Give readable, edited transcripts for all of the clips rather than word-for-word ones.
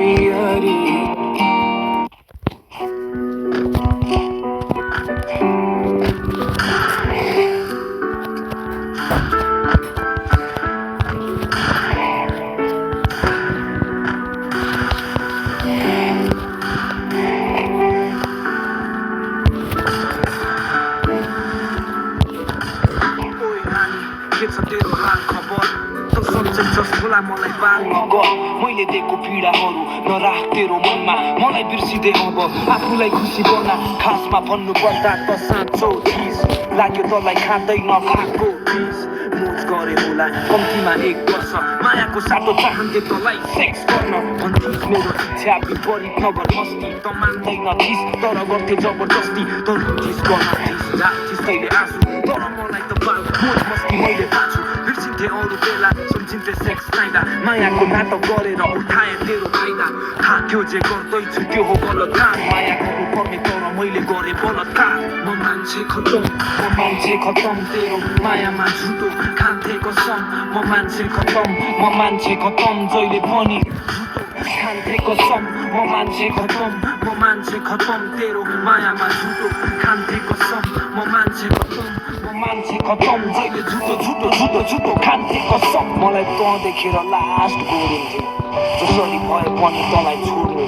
फेरि के छ तेरो हाल खबर त सम्झन्छस् होला मलाई बाल नगर मैले दिएको पीडाहरू नराख तेरो मनमा मलाई बिर्सिँदै अब आफूलाई खुसी बना खासमा भन्नु पर्दा त साँचो चिज लाग्यो तँलाई खाँदै नखाएको चिज मोज गरे होला कम्तीमा 1 वर्ष मायाको साटो चाहन्थे तँलाई सेक्स गर्न भन्थिस् मेरो इच्छा विपरीत नगर मस्ती त मान्दैन थिस् तर गर्थे जबरजस्ती त रुन्थिस् गर्न थिस् राख्थिस् तैले आँसु तर मलाई त बाल मोज मस्ती मैले पाछु बिर्सिन्थे अरू बेला सम्झिन्थे सेक्स चाहँदा मायाको नाटक गरेर उठाए तेरो फाइदा थाहा थियो जे गर्दैछु त्यो हो गलत काम माया गर्नु पर्ने तर मैले गरेँ बलात्कार म मान्छे खतम तेरो मायामा झुटो खान्थे कसम म मान्छे खतम जहिले पनि खान्थे कसम म मान्छे खतम तेरो मायामा झुटो खान्थे कसम म मान्छे खतम जहिले झुटो खान्थे कसम मलाई तँ देखेर लास्ट गोरुन्थ्यो जसरी भए पनि तँलाई छोड्नु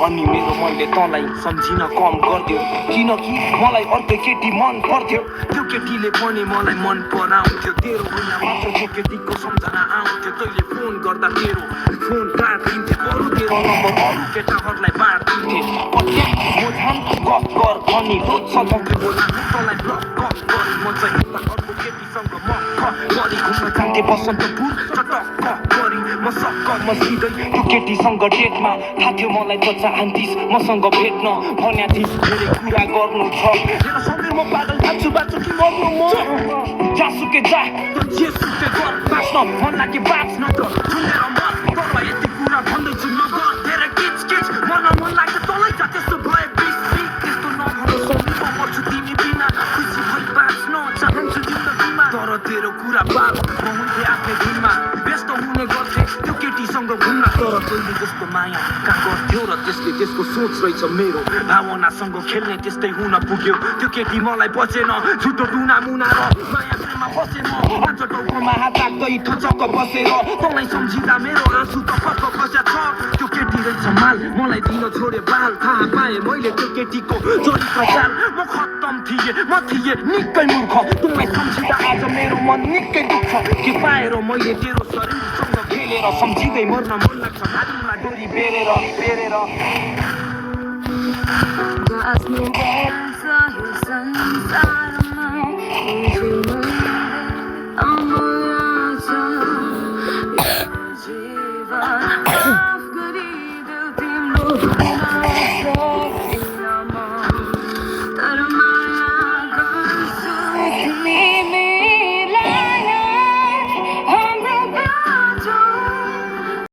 अनि मैले तँलाई सम्झिन कम गरिदियो किनकि मलाई अर्कै केटी मन पर्थ्यो त्यो केटीले पनि मलाई मन पराउँथ्यो तेरो होइन मात्र त्यो केटीको सम्झना आउँथ्यो तैँले फोन गर्दा तेरो फोन काटिन्थे बरु तेरो नम्बर अरू केटाहरूलाई बाँडिन्थे म झन् गफ गर भनी रोज्छ धम्की बोला तँलाई ब्लक गफ गर म चाहिँ यता अर्को केटीसँग म गरी घुम्न जान्थे बसन्तपुर चटक्क गरी म सक्क म सिधै त्यो केटीसँग डेटमा थाहा थियो मलाई त चाहन्थिस् मसँग भेट्न भन्या थिस् धेरै कुरा गर्नु छ मेरो सबै म पागल बाँच्छु कि मर्नु म जासुके जा त जेसुके गर बाँच्न मन लागे बाँच्न त सुनेर म तँलाई यति कुरा भन्दैछु नगर धेरै किच मन लाग्छ तँलाई जा त्यस्तो भए बिस त्यस्तो नभन सबै म मर्छु तिमी बिना खुसी भई बाँच्न चाहन्छु जिन्दगीमा तर तेरो कुरा बाल म हुन्थे आफ्नै धुनमा व्यस्त हुने गर्थे त्यो केटीसँग घुम्न तर तैँले जस्तो माया कहाँ गर्थ्यो र त्यसले त्यसको सोच रहेछ मेरो भावनासँग खेल्ने त्यस्तै हुन पुग्यो त्यो केटी मलाई बचेन झुटो टुना मुना र माया प्रेममा बसेन आज टाउकोमा हात राख्दै थचक्क बसेर तँलाई सम्झिँदा मेरो आँसु त पक्क खस्या छ त्यो केटी रहेछ माल मलाई दिन छोडे बाल थाहा पाएँ मैले त्यो केटीको चरित्र चाल म खत्तम थिएँ निकै मूर्ख तँलाई सम्झिँदा आज मेरो मन निकै दुख्छ के पाएर मैले तेरो शरीरसँग खेलेर सम्झिँदै मर्न मन लाग्छ घारीमा डोरी बेरेर आफ्नो बन्छ यो संसारमा अमर छ जीवन माफ गरिदेऊ तिम्रो तर माया गर्छु तिमी